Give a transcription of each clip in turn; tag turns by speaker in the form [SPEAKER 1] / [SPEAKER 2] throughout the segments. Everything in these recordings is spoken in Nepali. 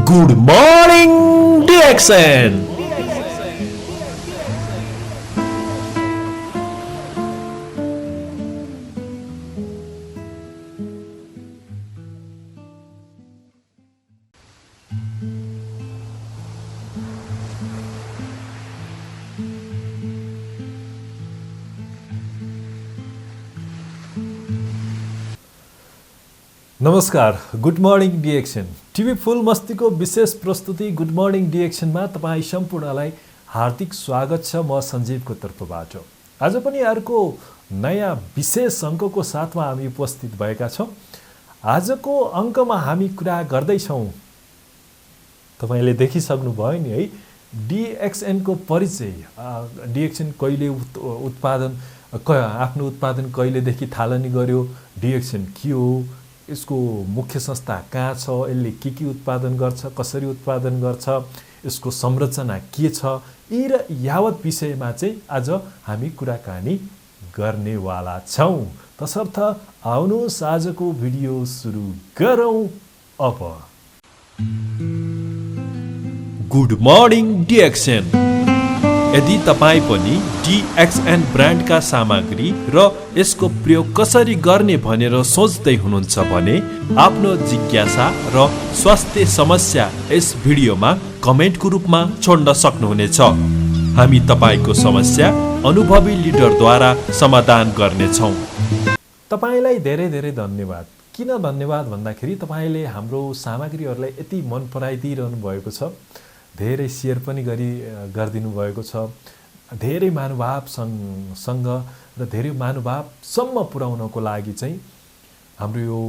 [SPEAKER 1] Good morning, DXN! नमस्कार, गुड मर्निङ डिएक्सन टिभी फुल मस्तीको विशेष प्रस्तुति गुड मर्निङ डिएक्सनमा तपाईँ सम्पूर्णलाई हार्दिक स्वागत छ। म सञ्जीवको तर्फबाट आज पनि अर्को नयाँ विशेष अङ्कको साथमा हामी उपस्थित भएका छौँ। आजको अङ्कमा हामी कुरा गर्दैछौँ, तपाईँले देखिसक्नुभयो नि है, डिएक्सएनको परिचय। डिएक्सन कहिले आफ्नो उत्पादन कहिलेदेखि थालनी गर्यो, डिएक्सन के हो, यसको मुख्य संस्था कहाँ छ, यसले के उत्पादन गर्छ, कसरी उत्पादन गर्छ, यसको संरचना के छ, यी र यावत विषयमा चाहिँ आज हामी कुराकानी गर्नेवाला छौँ। तसर्थ आउनुहोस् आजको भिडियो सुरु गरौँ अब। Good morning DXN. यदि तपाईँ पनि डिएक्सएन ब्रान्डका सामग्री र यसको प्रयोग कसरी गर्ने भनेर सोच्दै हुनुहुन्छ भने आफ्नो जिज्ञासा र स्वास्थ्य समस्या यस भिडियोमा कमेन्टको रूपमा छोड्न सक्नुहुनेछ। हामी तपाईँको समस्या अनुभवी लिडरद्वारा समाधान गर्नेछौँ। तपाईँलाई धेरै धेरै धन्यवाद। किन धन्यवाद भन्दाखेरि तपाईँले हाम्रो सामग्रीहरूलाई यति मन पराइदिइरहनु भएको छ, धेरै सेयर पनि गरिदिनु भएको छ, धेरै महानुभावसँग र धेरै महानुभावसम्म पुर्याउनको लागि चाहिँ हाम्रो यो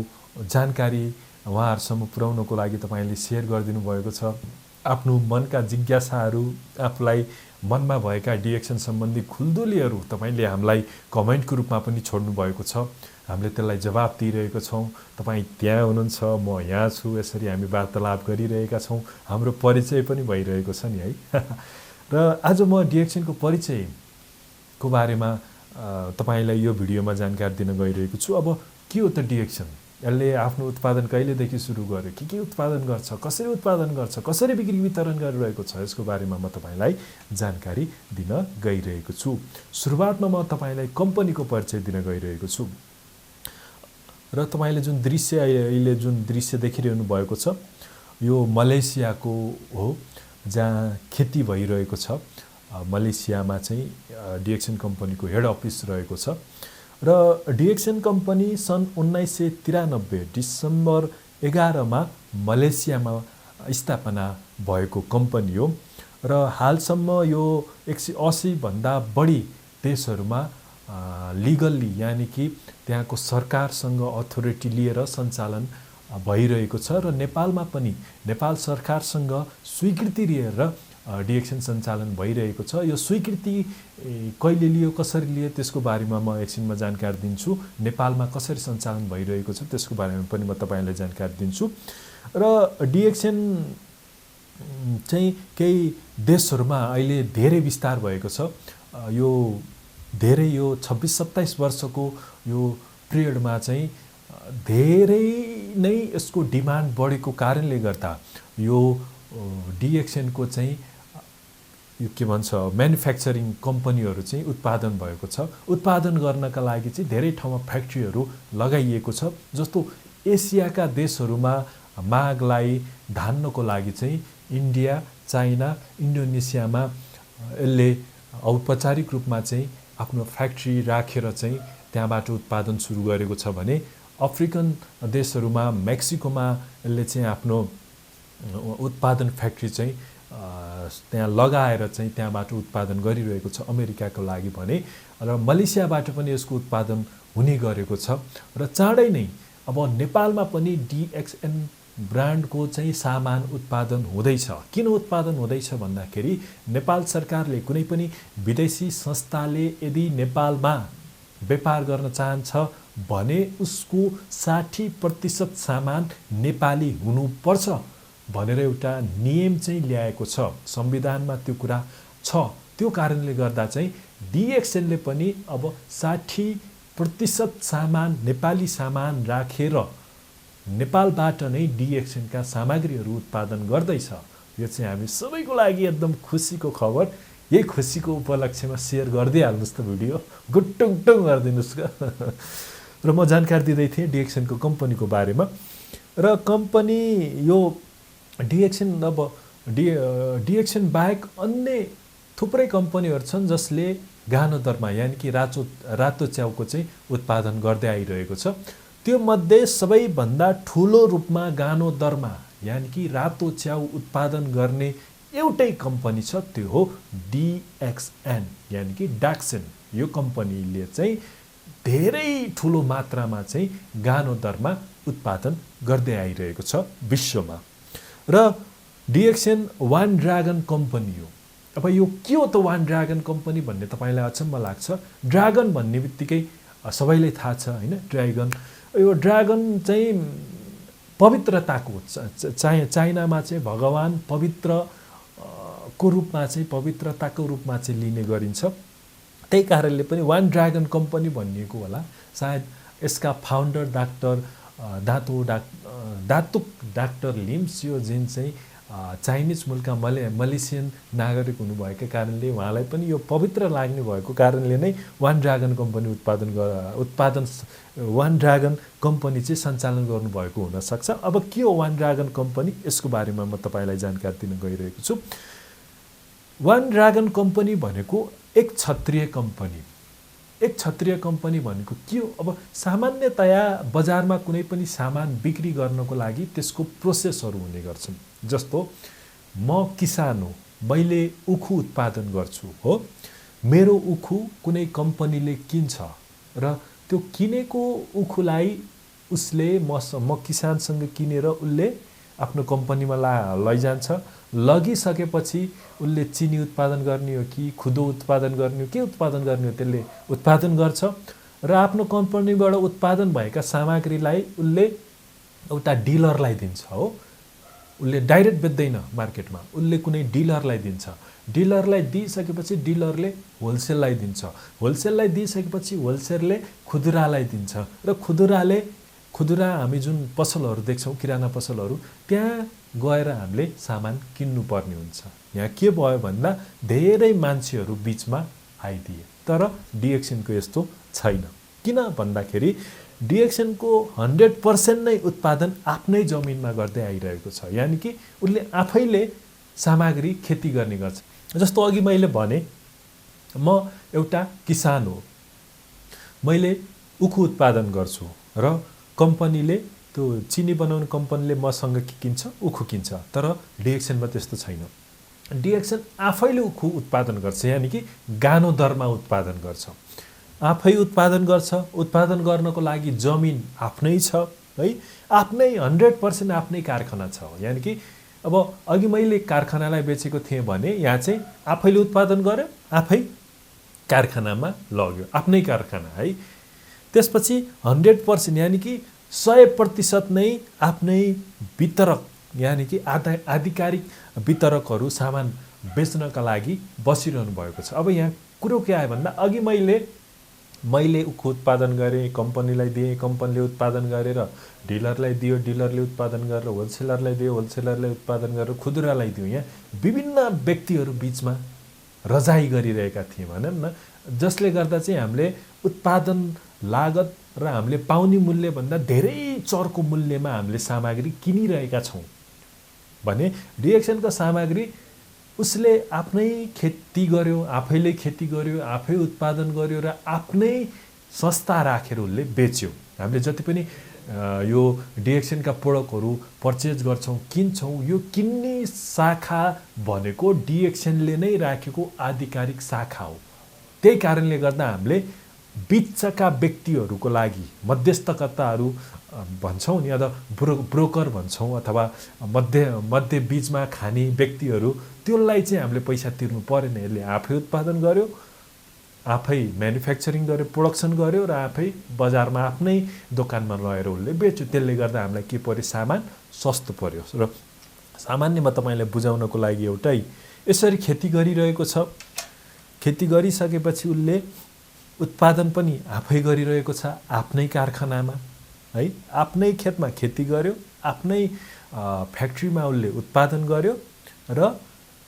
[SPEAKER 1] जानकारी उहाँहरूसम्म पुर्याउनको लागि तपाईँले सेयर गरिदिनु भएको छ। आफ्नो मनका जिज्ञासाहरू, आफूलाई मनमा भएका डिएक्सन सम्बन्धी खुल्दुलीहरू तपाईँले हामीलाई कमेन्टको रूपमा पनि छोड्नु भएको छ। हामीले त्यसलाई जवाब दिइरहेको छौँ। तपाईँ त्यहाँ हुनुहुन्छ, म यहाँ छु, यसरी हामी वार्तालाप गरिरहेका छौँ। हाम्रो परिचय पनि भइरहेको छ नि है। र आज म डिएक्सनको परिचयको बारेमा तपाईँलाई यो भिडियोमा जानकारी दिन गइरहेको छु। अब के हो त डिएक्सन, यसले आफ्नो उत्पादन कहिलेदेखि सुरु गर्यो, के उत्पादन गर्छ, कसरी उत्पादन गर्छ, कसरी बिक्री वितरण गरिरहेको छ, यसको बारेमा म तपाईँलाई जानकारी दिन गइरहेको छु। सुरुवातमा म तपाईँलाई कम्पनीको परिचय दिन गइरहेको छु। र तपाईँले जुन दृश्य देखिरहनु भएको छ, यो मलेसियाको हो, जहाँ खेती भइरहेको छ। मलेसियामा चाहिँ डिएक्सन कम्पनीको हेड अफिस रहेको छ। र डिएक्सन कम्पनी सन् 1993 डिसेम्बर 11 मलेसियामा स्थापना भएको कम्पनी हो। र हालसम्म यो 180 भन्दा बढी देशहरूमा लिगल्ली, यानि कि त्यहाँको सरकारसँग अथोरिटी लिएर सञ्चालन भइरहेको छ। र नेपालमा पनि नेपाल सरकारसँग स्वीकृति लिएर डिएक्सन सञ्चालन भइरहेको छ। यो स्वीकृति कहिले लियो, कसरी लियो, त्यसको बारेमा म एकछिनमा जानकारी दिन्छु। नेपालमा कसरी सञ्चालन भइरहेको छ त्यसको बारेमा पनि म तपाईँलाई जानकारी दिन्छु। र डिएक्सन चाहिँ केही देशहरूमा अहिले धेरै विस्तार भएको छ। यो 26-27 वर्षको यो पिरियडमा चाहिँ धेरै नै यसको डिमान्ड बढेको कारणले गर्दा यो डिएक्सनको चाहिँ यो के भन्छ, म्यानुफ्याक्चरिङ कम्पनीहरू चाहिँ उत्पादन भएको छ। उत्पादन गर्नका लागि चाहिँ धेरै ठाउँमा फ्याक्ट्रीहरू लगाइएको छ। जस्तो एसियाका देशहरूमा मागलाई धान्नको लागि चाहिँ इन्डिया, चाइना, इन्डोनेसियामा यसले औपचारिक रूपमा चाहिँ आफ्नो फ्याक्ट्री राखेर चाहिँ त्यहाँबाट उत्पादन सुरु गरेको छ भने अफ्रिकन देशहरूमा, मेक्सिकोमा यसले चाहिँ आफ्नो उत्पादन फ्याक्ट्री चाहिँ त्यहाँ लगाएर चाहिँ त्यहाँबाट उत्पादन गरिरहेको छ अमेरिकाको लागि भने। र मलेसियाबाट पनि यसको उत्पादन हुने गरेको छ। र चाँडै नै अब नेपालमा पनि डिएक्सएन ब्रान्डको चाहिँ सामान उत्पादन हुँदैछ। किन उत्पादन हुँदैछ भन्दाखेरि नेपाल सरकारले कुनै पनि विदेशी संस्थाले यदि नेपालमा व्यापार गर्न चाहन्छ भने उसको 60% सामान नेपाली हुनुपर्छ भनेर एउटा नियम चाहिँ ल्याएको छ। संविधानमा त्यो कुरा छ। त्यो कारणले गर्दा चाहिँ डिएक्सएनले पनि अब 60% सामान नेपाली सामान राखेर नेपालबाट नै डिएक्सएनका सामग्रीहरू उत्पादन गर्दैछ। यो चाहिँ हामी सबैको लागि एकदम खुसीको खबर। यही खुसीको उपलक्ष्यमा सेयर गर्दै हाल्नुहोस् त भिडियो, गुट्टुङ गरिदिनुहोस् क। र म जानकारी दिँदै थिएँ डिएक्सएनको कम्पनीको बारेमा। र कम्पनी यो डिएक्सएन अब डिएक्सएन बाहेक अन्य थुप्रै कम्पनीहरू छन् जसले गानो दरमा यानि कि रातो च्याउको चाहिँ उत्पादन गर्दै आइरहेको छ। त्यो मध्ये सबैभन्दा ठुलो रूपमा गानो दरमा यानि कि रातो च्याउ उत्पादन गर्ने एउटै कम्पनी छ, त्यो हो डिएक्सएन यानि कि डाक्सेन। यो कम्पनीले चाहिँ धेरै ठुलो मात्रामा चाहिँ गानो दरमा उत्पादन गर्दै आइरहेको छ विश्वमा। र डिएक्सएन वान ड्रागन कम्पनी हो। अब यो के हो त वान ड्रागन कम्पनी भन्ने तपाईँलाई अचम्म लाग्छ। ड्रागन भन्ने बित्तिकै सबैलाई थाहा छ होइन, ड्रागन। यो ड्रागन चाहिँ पवित्रताको चाइनामा चाहिँ भगवान पवित्र को रूपमा चाहिँ पवित्रताको रूपमा चाहिँ लिने गरिन्छ। त्यही कारणले पनि वान ड्रागन कम्पनी भनिएको होला। सायद यसका फाउन्डर दातुक डाक्टर लिम्स यो जिन चाहिँ चाइनिज मुलका मलेसियन नागरिक हुनुभएका कारणले उहाँलाई पनि यो पवित्र लाग्ने भएको कारणले नै one dragon company one dragon company चाहिँ सञ्चालन गर्नुभएको हुनसक्छ। अब के हो वान ड्रागन कम्पनी, यसको बारेमा म तपाईँलाई जानकारी दिन गइरहेको छु। वान ड्रागन कम्पनी भनेको एक क्षत्रिय कम्पनी। एक क्षत्रिय कम्पनी भनेको के हो? अब सामान्यतया बजारमा कुनै पनि सामान बिक्री गर्नको लागि त्यसको प्रोसेसहरू हुने गर्छन्। जस्तो म किसान हो, मैले उखु उत्पादन गर्छु हो, मेरो उखु कुनै कम्पनीले किन्छ र त्यो किनेको उखुलाई उसले म किसानसँग किनेर उसले आफ्नो कम्पनीमा लैजान्छ। लगिसकेपछि उसले चिनी उत्पादन गर्ने हो कि खुदो उत्पादन गर्ने हो, के उत्पादन गर्ने हो त्यसले उत्पादन गर्छ र आफ्नो कम्पनीबाट उत्पादन भएका सामग्रीलाई उसले एउटा डिलरलाई दिन्छ हो। उसले डाइरेक्ट बेच्दैन मार्केटमा, उसले कुनै डिलरलाई दिन्छ। डिलरलाई दिइसकेपछि डिलरले होलसेललाई दिन्छ। होलसेललाई दिइसकेपछि होलसेलले खुदरालाई दिन्छ र खुदरा हामी जुन पसलहरू देख्छौँ, किराना पसलहरू, त्यहाँ गएर हामीले सामान किन्नुपर्ने हुन्छ। यहाँ के भयो भन्दा धेरै मान्छेहरू बिचमा आइदिए। तर डिएक्सएनको यस्तो छैन। किन भन्दाखेरि डिएक्सएनको 100% नै उत्पादन आफ्नै जमिनमा गर्दै आइरहेको छ। यानि कि उसले आफैले सामग्री खेती गर्ने गर्छ। जस्तो अघि मैले भने म एउटा किसान हो, मैले उखु उत्पादन गर्छु र कम्पनीले त्यो चिनी बनाउने कम्पनीले मसँग के किन्छ? उखु किन्छ। तर डिएक्सएनमा त्यस्तो छैन। डिएक्सएन आफैले उखु उत्पादन गर्छ, यानि कि गानो दरमा उत्पादन गर्छ। आफै उत्पादन गर्छ। उत्पादन गर्नको लागि जमिन आफ्नै छ है, आफ्नै 100% आफ्नै कारखाना छ। यानि कि अब अघि मैले कारखानालाई बेचेको थिएँ भने यहाँ चाहिँ आफैले उत्पादन गर्यो, आफै कारखानामा लग्यो, आफ्नै कारखाना है। त्यसपछि 100% यानि कि 100% नै आफ्नै वितरक यानि कि आधिकारिक वितरकहरू सामान बेच्नका लागि बसिरहनु भएको छ। अब यहाँ कुरो के आयो भन्दा अघि मैले उखु उत्पादन गरेँ, कम्पनीलाई दिएँ, कम्पनीले उत्पादन गरेर डिलरलाई दियो, डिलरले उत्पादन गरेर होलसेलरलाई दियो, होलसेलरले उत्पादन गरेर खुदरालाई दियो। यहाँ विभिन्न व्यक्तिहरू बिचमा रजाई गरिरहेका थिए भनौँ न, जसले गर्दा चाहिँ हामीले उत्पादन लागत र हामीले पाउने मूल्यभन्दा धेरै चर्को मूल्यमा हामीले सामग्री किनिरहेका छौँ भने डिएक्सएनका सामग्री उसले आफ्नै खेती गर्यो, आफैले खेती गर्यो, आफै उत्पादन गर्यो र आफ्नै संस्था राखेर उसले बेच्यो। हामीले जति पनि यो डिएक्सएनका प्रोडक्टहरू पर्चेज गर्छौँ, किन्छौँ, यो किन्ने शाखा भनेको डिएक्सएनले नै राखेको आधिकारिक शाखा हो। त्यही कारणले गर्दा हामीले बिचका व्यक्तिहरूको लागि मध्यस्थकर्ताहरू भन्छौँ नि, अथवा ब्रोकर भन्छौँ, अथवा मध्य बिचमा खाने व्यक्तिहरू, त्यसलाई चाहिँ हामीले पैसा तिर्नु परेन। यसले आफै उत्पादन गर्यो, आफै म्यानुफ्याक्चरिङ गर्यो, प्रोडक्सन गर्यो र आफै बजारमा आफ्नै दोकानमा लगेर उसले बेच्यो। त्यसले गर्दा हामीलाई के पर्यो? सामान सस्तो पर्यो। र सामान्यमा तपाईँलाई बुझाउनको लागि एउटै यसरी खेती गरिरहेको छ। खेती गरिसकेपछि उसले उत्पादन पनि आफै गरिरहेको छ आफ्नै कारखानामा है, आफ्नै खेतमा खेती गर्यो, आफ्नै फ्याक्ट्रीमा उसले उत्पादन गर्यो र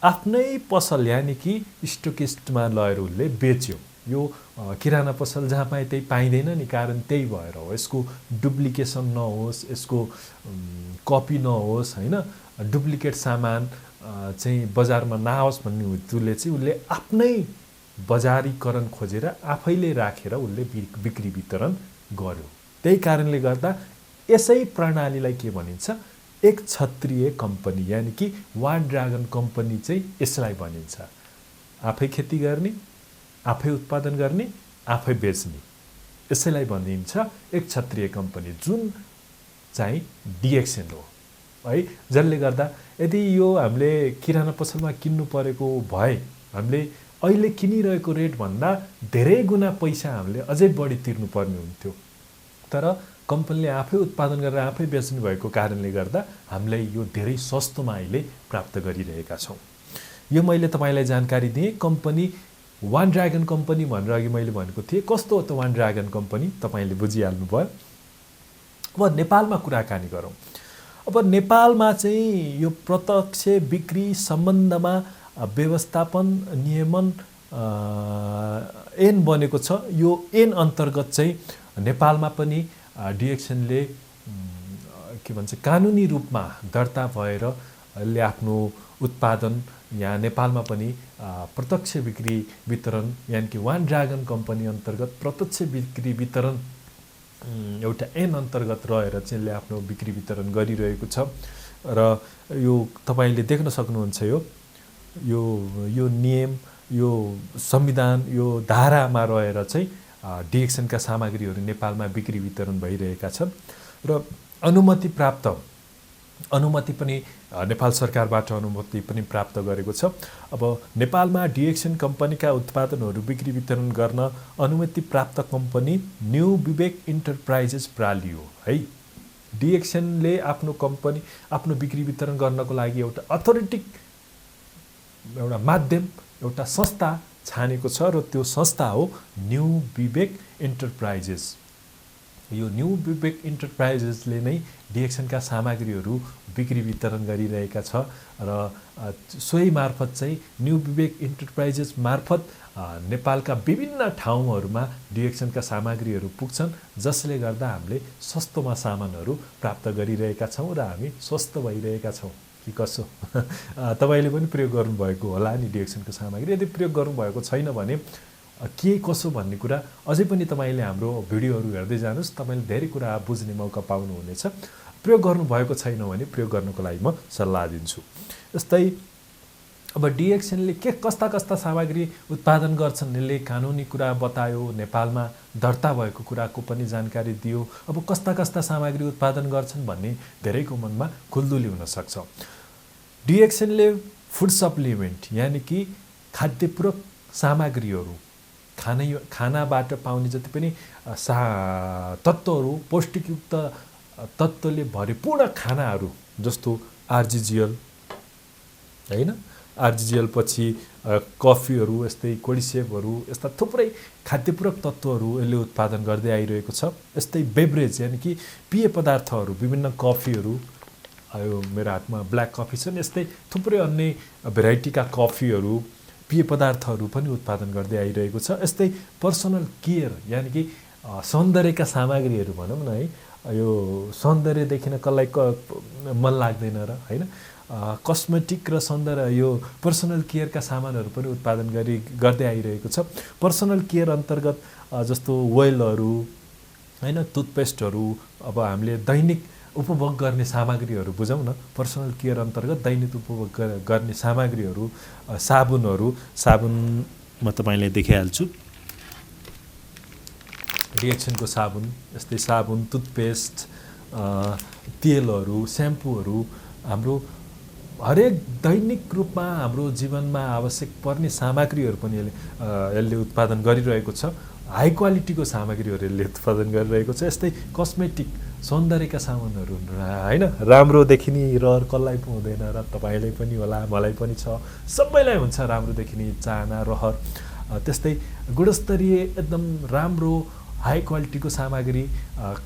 [SPEAKER 1] आफ्नै पसल यानि कि स्टोकिस्टमा लगेर उसले बेच्यो। यो किराना पसल जहाँ पाए त्यही पाइँदैन नि, कारण त्यही भएर हो। यसको डुप्लिकेसन नहोस्, यसको कपी नहोस्, होइन, डुप्लिकेट सामान चाहिँ बजारमा नआओस् भन्ने हेतुले चाहिँ उसले आफ्नै बजारीकरण खोजेर आफैले राखेर उसले बिक्री वितरण गर्यो। त्यही कारणले गर्दा यसै प्रणालीलाई के भनिन्छ, एक क्षत्रिय कम्पनी यानि कि वान ड्रागन कम्पनी चाहिँ यसलाई भनिन्छ। आफै खेती गर्ने, आफै उत्पादन गर्ने, आफै बेच्ने, यसैलाई भनिन्छ एक क्षत्रिय कम्पनी, जुन चाहिँ डिएक्सएन हो है। जसले गर्दा यदि यो हामीले किराना पसलमा किन्नु परेको भए हामीले अहिले किनिरहेको रेटभन्दा धेरै गुणा पैसा हामीले अझै बढी तिर्नुपर्ने हुन्थ्यो। तर कम्पनीले आफै उत्पादन गरेर आफै बेच्नु भएको कारणले गर्दा हामीलाई यो धेरै सस्तोमा अहिले प्राप्त गरिरहेका छौँ। यो मैले तपाईँलाई जानकारी दिएँ। कम्पनी वान ड्रागन कम्पनी भनेर अघि मैले भनेको थिएँ। कस्तो हो त वान ड्रागन कम्पनी, तपाईँले बुझिहाल्नु भयो। अब नेपालमा कुराकानी गरौँ। अब नेपालमा चाहिँ यो प्रत्यक्ष बिक्री सम्बन्धमा व्यवस्थापन नियमन ऐन बनेको छ। यो ऐन अन्तर्गत चाहिँ नेपालमा पनि डिएक्सएनले के भन्छ कानुनी रूपमा दर्ता भएर यसले आफ्नो उत्पादन यहाँ नेपालमा पनि प्रत्यक्ष बिक्री वितरण यानि कि वान ड्रागन कम्पनी अन्तर्गत प्रत्यक्ष बिक्री वितरण एउटा ऐन अन्तर्गत रहेर चाहिँ यसले आफ्नो बिक्री वितरण गरिरहेको छ। र यो तपाईँले देख्न सक्नुहुन्छ यो नियम, यो संविधान, यो धारामा रहेर चाहिँ डिएक्सएनका सामग्रीहरू नेपालमा बिक्री वितरण भइरहेका छन्। र अनुमति पनि नेपाल सरकारबाट अनुमति पनि प्राप्त गरेको छ। अब नेपालमा डिएक्सएन कम्पनीका उत्पादनहरू बिक्री वितरण गर्न अनुमति प्राप्त कम्पनी न्यू विवेक इन्टरप्राइजेस प्राली हो है। डिएक्सएनले आफ्नो कम्पनी आफ्नो बिक्री वितरण गर्नको लागि एउटा अथोरिटिक एउटा माध्यम, एउटा संस्था छानेको छ र त्यो संस्था हो न्यू विवेक इन्टरप्राइजेस। यो न्यू विवेक इन्टरप्राइजेसले नै डिएक्सएनका सामग्रीहरू बिक्री वितरण गरिरहेका छ र सोही मार्फत चाहिँ न्यू विवेक इन्टरप्राइजेस मार्फत नेपालका विभिन्न ठाउँहरूमा डिएक्सएनका सामग्रीहरू पुग्छन्, जसले गर्दा हामीले सस्तोमा सामानहरू प्राप्त गरिरहेका छौँ र हामी स्वस्थ भइरहेका छौँ कि कसो। तपाईँले पनि प्रयोग गर्नुभएको होला नि डिएक्सएनको सामग्री। यदि प्रयोग गर्नुभएको छैन भने के कसो भन्ने कुरा अझै पनि तपाईँले हाम्रो भिडियोहरू हेर्दै जानुहोस्, तपाईँले धेरै कुरा बुझ्ने मौका पाउनुहुनेछ। प्रयोग गर्नुभएको छैन भने प्रयोग गर्नको लागि म सल्लाह दिन्छु। जस्तै अब डिएक्सएनले कस्ता सामग्री उत्पादन गर्छन् यसले कानुनी कुरा बतायो, नेपालमा दर्ता भएको कुराको पनि जानकारी दियो। अब कस्ता सामग्री उत्पादन गर्छन् भन्ने धेरैको मनमा खुल्दुली हुन सक्छ। डिएक्सएनले फुड सप्लिमेन्ट यानि कि खाद्यपूरक सामग्रीहरू, खानाबाट पाउने जति पनि तत्त्वहरू, पौष्टिकयुक्त तत्त्वले भरिपूर्ण खानाहरू जस्तो आरजिजिएल हैन, आरजिजिएल पछि कफीहरू, यस्तै कोडिसेपहरू, यस्ता थुप्रै खाद्यपूरक तत्त्वहरू यसले उत्पादन गर्दै आइरहेको छ। यस्तै बेभरेज यानि कि पेय पदार्थहरू, विभिन्न कफीहरू, यो मेरो हातमा ब्ल्याक कफी छन्, यस्तै थुप्रै अन्य भेराइटीका कफीहरू, पेय पदार्थहरू पनि उत्पादन गर्दै आइरहेको छ। यस्तै पर्सनल केयर यानि कि सौन्दर्यका सामग्रीहरू भनौँ न है, यो सौन्दर्य देखिन कसलाई मन लाग्दैन र होइन, कस्मेटिक र सौन्दर्य यो पर्सनल केयरका सामानहरू पनि उत्पादन गर्दै आइरहेको छ। पर्सनल केयर अन्तर्गत जस्तो ओइलहरू होइन, टुथपेस्टहरू, अब हामीले दैनिक उपभोग गर्ने सामग्रीहरू बुझौँ न, पर्सनल केयर अन्तर्गत दैनिक उपभोग गर्ने सामग्रीहरू, साबुन म तपाईँलाई देखाइहाल्छु। डिएक्सएनको साबुन, यस्तै साबुन, टुथपेस्ट, तेलहरू, स्याम्पूहरू, हाम्रो हरेक दैनिक रूपमा हाम्रो जीवनमा आवश्यक पर्ने सामग्रीहरू पनि यसले उत्पादन गरिरहेको छ। हाई क्वालिटीको सामग्रीहरू यसले उत्पादन गरिरहेको छ। यस्तै कस्मेटिक सौन्दर्यका सामानहरू होइन, राम्रो देखिने रहर कसलाई पो हुँदैन र तपाईँलाई पनि होला, मलाई पनि छ, सबैलाई हुन्छ राम्रो देखिने चाहना, रहर। त्यस्तै गुणस्तरीय एकदम राम्रो हाई क्वालिटीको सामग्री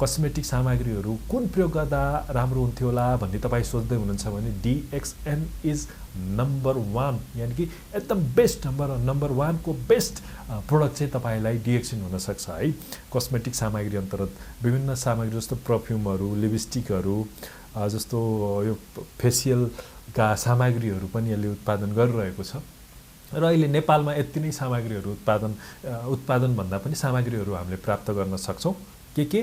[SPEAKER 1] कस्मेटिक सामग्रीहरू कुन प्रयोग गर्दा राम्रो हुन्थ्यो होला भन्ने तपाईँ सोच्दै हुनुहुन्छ भने DXN इज नम्बर 1, यानि कि एकदम बेस्ट नम्बर 1 को बेस्ट प्रोडक्ट चाहिँ तपाईलाई DXN हुनसक्छ है। कस्मेटिक सामग्री अन्तर्गत विभिन्न सामग्री जस्तो परफ्युमहरू, लिपस्टिकहरू, जस्तो यो फेसियलका सामग्रीहरू पनि यसले उत्पादन गरिरहेको छ र अहिले नेपालमा यति नै सामग्रीहरू उत्पादन भन्दा पनि सामग्रीहरू हामीले प्राप्त गर्न सक्छौं। के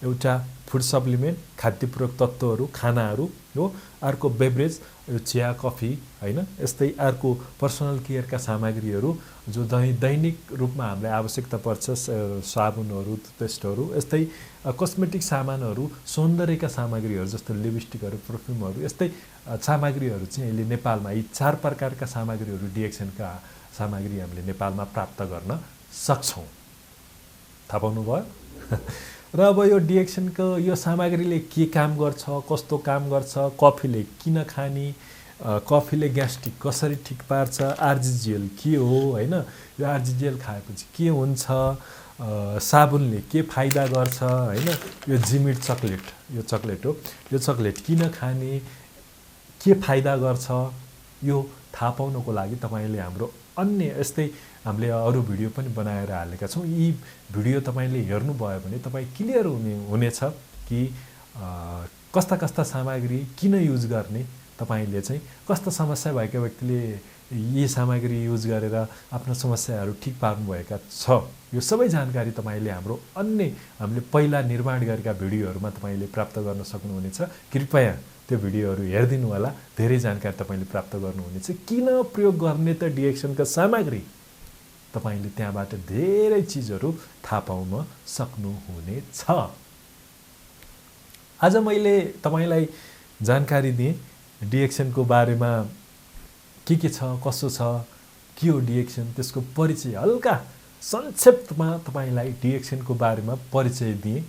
[SPEAKER 1] एउटा फुड सप्लिमेन्ट, खाद्य पूरक तत्त्वहरू, खानाहरू हो, अर्को बेभरेज, यो चिया, कफी हैन, यस्तै अर्को पर्सनल केयरका सामग्रीहरू जो दैनिक रूपमा हामीलाई आवश्यकता पर्छ, साबुनहरू, टुथपेस्टहरू, यस्तै कस्मेटिक सामानहरू, सौन्दर्यका सामग्रीहरू जस्तो लिपस्टिकहरू, परफ्युमहरू, यस्तै सामग्रीहरू चाहिँ अहिले नेपालमा यी 4 प्रकारका सामग्रीहरू DXN का सामग्री हामीले नेपालमा प्राप्त गर्न सक्छौं। थाहा पाउनु भयो? र अब यो DXN को यो सामग्रीले के काम गर्छ, कस्तो काम गर्छ, कफीले किन खाने, कफीले ग्यास्ट्रिक कसरी ठीक पार्छ, RGGL के हो हैन, यो RGGL खाएपछि के हुन्छ, साबुनले के फाइदा गर्छ हैन, यो जिमिट चकलेट, यो चकलेट हो, यो चकलेट किन खाने, के फाइदा गर्छ, यो थाहा पाउनको लागि तपाईले हाम्रो अन्य यस्तै हामीले अरु भिडियो पनि बनाएर हालेका छौं। यी भिडियो तपाईले हेर्नु भयो भने तपाई क्लियर हुनेछ कि कस्ता सामग्री किन युज गर्ने, तपाईले चाहिँ कस्ता समस्या भएका व्यक्तिले यी सामग्री युज गरेर आफ्नो समस्याहरू ठीक पार्नु भएका छ। यो सबै जानकारी तपाईले हाम्रो अन्य हामीले पहिला निर्माण गरेका भिडियोहरुमा तपाईले प्राप्त गर्न सक्नुहुनेछ। कृपया त्यो भिडियोहरु हेर्दिनु होला, धेरै जानकारी तपाईले प्राप्त गर्नुहुनेछ। किन प्रयोग गर्ने त DXN का सामग्री, तपाईले त्यहाँबाट धेरै चीजहरु थाहा पाउन सक्नुहुनेछ। आज मैले तपाईलाई जानकारी दिए DXN को बारेमा, के छ, कसो छ, के हो DXN, त्यसको परिचय हल्का संक्षेपमा तपाईलाई DXN को बारेमा परिचय दिए।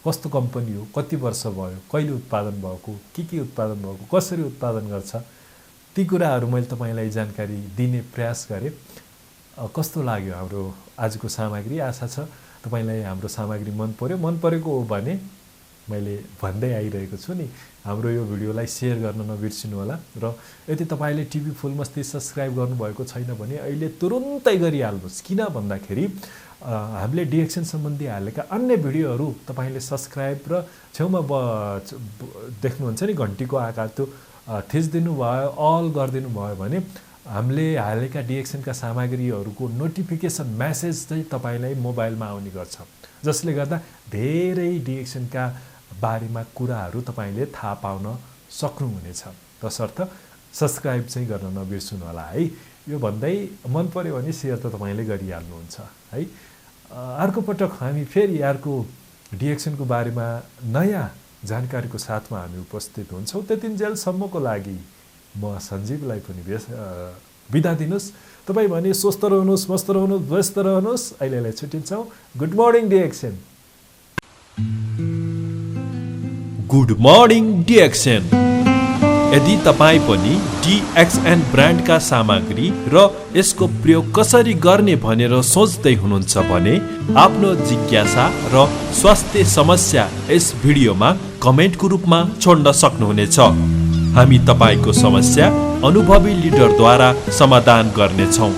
[SPEAKER 1] कस्तो कम्पनी हो, कति वर्ष भयो, कहिले उत्पादन भएको, के उत्पादन भएको, कसरी उत्पादन गर्छ, ती कुराहरु मैले तपाईलाई जानकारी दिने प्रयास गरे। कस्तो लाग्यो हाम्रो आजको सामग्री? आशा छ तपाईलाई हाम्रो सामग्री मन पर्यो। मन परेको हो भने मैले भन्दै आइरहेको छु नि, हाम्रो यो भिडियोलाई शेयर गर्न नबिर्सिनु होला। र यदि तपाईले टिभी फुलमस्ती सब्स्क्राइब गर्नुभएको छैन भने अहिले तुरुन्तै गरिहाल्नुहोस्। किन भन्दाखेरि हामीले DXN सम्बन्धी हालेका अन्य भिडियोहरू तपाईले सब्स्क्राइब र छेउमा देख्नुहुन्छ नि घण्टीको आकार, त्यो थिच्दिनु भयो, अल गरिदिनु भयो भने हामीले हालेका DXN का सामग्रीहरूको नोटिफिकेसन मेसेज चाहिँ तपाईलाई मोबाइलमा आउने गर्छ, जसले गर्दा धेरै DXN का बारेमा कुराहरू तपाईले थाहा पाउन सक्नुहुनेछ। तसर्थ सब्स्क्राइब चाहिँ गर्न नबिर्सनु होला है। यो भन्दै मन पर्यो भने शेयर त तपाईले गरिहाल्नुहुन्छ है। अर्को पटक हामी फेरि अर्को DXN को बारेमा नयाँ जानकारीको साथमा हामी उपस्थित हुन्छौं। त्यतिन्जेलसम्मको लागि म सञ्जीवलाई पनि बिदा दिनुस्। तपाई भने स्वस्थ रहनुस्, मस्त रहनुस्, व्यस्त रहनुस्। अहिलेलाई छुट्टिन्छौं। Good morning DXN।
[SPEAKER 2] Good morning DXN। यदि तपाई पनि DXN ब्रान्डका सामग्री र यसको प्रयोग कसरी गर्ने भनेर सोच्दै हुनुहुन्छ भने आफ्नो जिज्ञासा र स्वास्थ्य समस्या यस भिडियोमा कमेन्टको रूपमा छोड्न सक्नुहुनेछ। हामी तपाईको समस्या अनुभवी लिडरद्वारा समाधान गर्नेछौं।